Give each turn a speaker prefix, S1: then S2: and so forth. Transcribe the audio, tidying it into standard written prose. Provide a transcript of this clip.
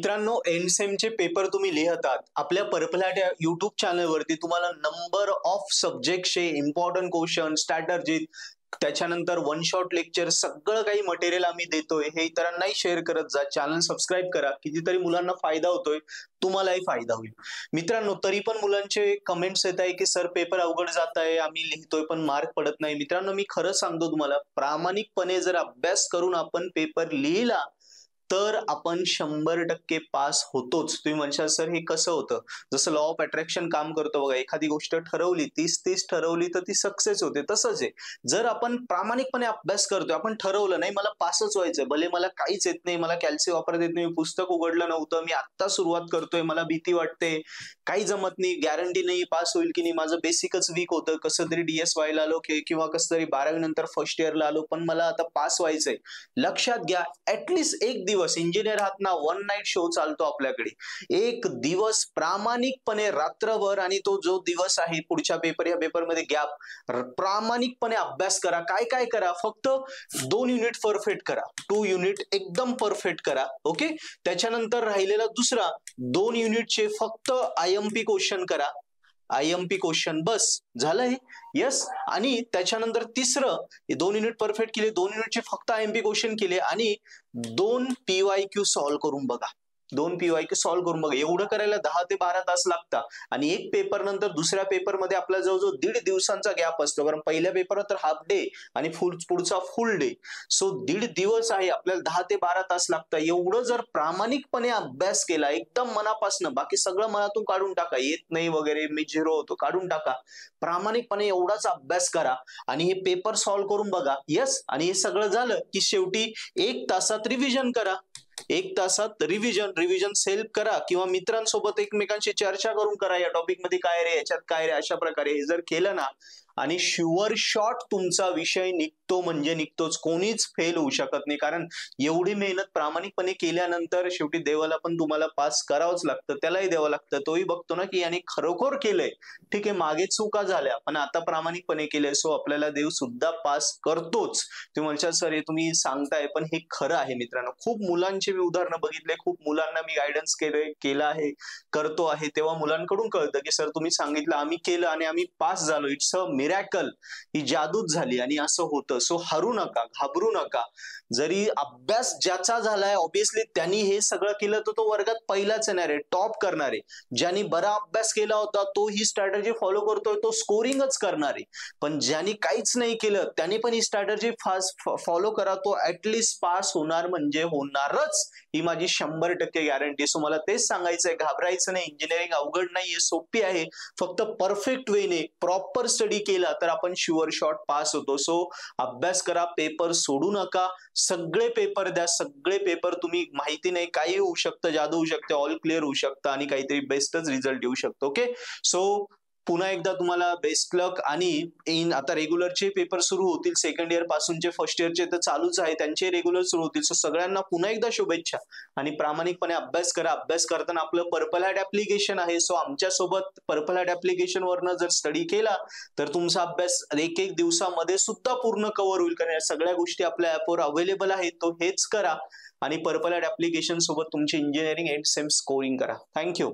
S1: मित्रांनो, end सेमचे paper तुम्ही लिहतात आपल्या पर्पल हॅट या युट्यूब चॅनलवरती तुम्हाला नंबर ऑफ सब्जेक्टचे इम्पॉर्टंट क्वेश्चन, स्ट्रॅटर्जी, त्याच्यानंतर वन शॉट लेक्चर सगळं काही मटेरियल आम्ही देतोय. हे इतरांनाही शेअर करत जा. चॅनल सबस्क्राईब करा. कितीतरी मुलांना फायदा होतोय, तुम्हालाही फायदा होईल. मित्रांनो, तरी पण मुलांचे कमेंट्स येत आहे की सर पेपर अवघड जात आहे, आम्ही लिहितोय पण मार्क पडत नाही. मित्रांनो, मी खरं सांगतो तुम्हाला, प्रामाणिकपणे जर अभ्यास करून आपण पेपर लिहिला तर आपण 100% पास होतोच. तुम्ही म्हणशाल सर हे कसं होतं? जसं लॉ ऑफ अट्रॅक्शन काम करतो बघा. एखादी गोष्ट ठरवली, 30-30 ठरवली तर ती सक्सेस होते. तसंच आहे, जर आपण प्रामाणिकपणे अभ्यास करतोय, आपण ठरवलं नाही मला पासच व्हायचंय, भले मला काहीच येत नाही, मला कॅल्सी वापरता येत नाही, मी पुस्तक उघडलं नव्हतं, मी आत्ता सुरुवात करतोय, मला भीती वाटते, काही जमत नाही, गॅरंटी नाही पास होईल की नाही, माझं बेसिकच वीक होतं, कसं तरी DS व्हायला आलो किंवा कसं तरी 12वी नंतर फर्स्ट इयरला आलो, पण मला आता पास व्हायचंय. लक्षात घ्या, ऍटलीस्ट एक दिवस, इंजिनियर आहात ना, वन नाईट शो चालतो आपल्याकडे, एक दिवस प्रामाणिकपणे रात्रभर, आणि तो जो दिवस आहे पुढच्या पेपर या पेपरमध्ये गॅप, प्रामाणिकपणे अभ्यास करा. काय काय करा, फक्त 2 युनिट परफेक्ट करा, 2 युनिट एकदम परफेक्ट करा. ओके, त्याच्यानंतर राहिलेला दुसरा 2 युनिटचे फक्त IMP क्वेश्चन करा. IMP क्वेश्चन बस झालंय. यस, आणि त्याच्यानंतर तिसरं 2 युनिट परफेक्ट केले, 2 युनिटचे फक्त IMP क्वेश्चन केले, आणि 2 PYQ सॉल्व्ह करून बघा. 2 PYQ सॉल्व्ह करून बघा. एवढं करायला 10 ते 12 तास लागतात, आणि एक पेपर नंतर दुसऱ्या पेपरमध्ये आपला जवळजवळ 1.5 दिवसांचा गॅप असतो, कारण पहिल्या पेपर तर हाफ डे आणि पुढचा फुल डे. सो 1.5 दिवस आहे, आपल्याला 10 ते 12 तास लागतात. एवढं जर प्रामाणिकपणे अभ्यास केला एकदम मनापासून, बाकी सगळं मनातून काढून टाका, येत नाही वगैरे, मी झिरो होतो, काढून टाका. प्रामाणिकपणे एवढाच अभ्यास करा आणि हे पेपर सॉल्व्ह करून बघा. यस, आणि हे सगळं झालं की शेवटी 1 तासात रिव्हिजन करा. 1 तासात रिव्हिजन सेल्फ करा, किंवा मित्रांसोबत एकमेकांशी चर्चा करून करा, या टॉपिक मध्ये काय रे, याच्यात काय रे, अशा प्रकारे हे जर केलं ना, आणि शुअर शॉट तुमचा विषय निघतो म्हणजे निघतोच. कोणीच फेल होऊ शकत नाही, कारण एवढी मेहनत प्रामाणिकपणे केल्यानंतर शेवटी देवाला पण तुम्हाला पास करावंच लागतं, त्यालाही द्यावं लागतं. तोही बघतो ना की याने खरोखर केलंय, ठीक आहे, मागे चुका झाल्या पण आता प्रामाणिकपणे केलंय, सो आपल्याला देव सुद्धा पास करतोच. तुम्ही म्हणशाल सर हे तुम्ही सांगताय, पण हे खरं आहे मित्रांनो. खूप मुलांचे मी उदाहरणं बघितले, खूप मुलांना मी गायडन्स केलं आहे, करतो आहे, तेव्हा मुलांकडून कळतं की सर तुम्ही सांगितलं, आम्ही केलं आणि आम्ही पास झालो. इट्स अ मिरॅकल, ही जादूच झाली, आणि असं होतं. सो हरू नका, घाबरू नका. जरी अभ्यास ज्याचा झालाय, ऑब्विसली त्यांनी हे सगळं केलं तर तो वर्गात पहिलाच येणार आहे, टॉप करणार आहे. ज्यांनी बरा अभ्यास केला होता तो ही स्ट्रॅटेजी फॉलो करतोय, तो स्कोरिंगच करणार आहे. पण ज्यांनी काहीच नाही केलं त्यांनी पण ही स्ट्रॅटेजी फॉलो करा, तो ऍटलिस्ट पास होणार म्हणजे होणारच, ही माझी 100% गॅरंटी. सो मला तेच सांगायचंय, घाबरायचं नाही. इंजिनिअरिंग अवघड नाहीये, सोपी आहे. फक्त परफेक्ट वेने प्रॉपर स्टडी केला तर आपण शुअर शॉट पास होतो. सो अभ्यास करा, पेपर सोडू नका, सगळे पेपर द्या. सगळे पेपर, तुम्ही माहिती नाही काही होऊ शकतं, जादू होऊ शकते, ऑल क्लिअर होऊ शकतं, आणि काहीतरी बेस्टच रिझल्ट येऊ शकतो. ओके, सो पुन्हा एकदा तुम्हाला बेस्ट लक. आणि आता रेग्युलरचे पेपर सुरू होतील, सेकंड इयर पासूनचे, फर्स्ट इयरचे तर चालूच आहे, त्यांचे रेग्युलर सुरू होतील. सो सगळ्यांना पुन्हा एकदा शुभेच्छा, आणि प्रामाणिकपणे अभ्यास करा. अभ्यास करताना आपलं पर्पल हॅट ऍप्लिकेशन आहे, सो आमच्यासोबत पर्पल हॅट ऍप्लिकेशन वरनं जर स्टडी केला तर तुमचा अभ्यास 1-1 दिवसामध्ये सुद्धा पूर्ण कव्हर होईल, कारण या सगळ्या गोष्टी आपल्या ऍपवर अवेलेबल आहेत. तो हेच करा, आणि पर्पल हॅट ऍप्लिकेशन सोबत तुमची इंजिनिअरिंग एंड सेम स्कोरिंग करा. थँक्यू.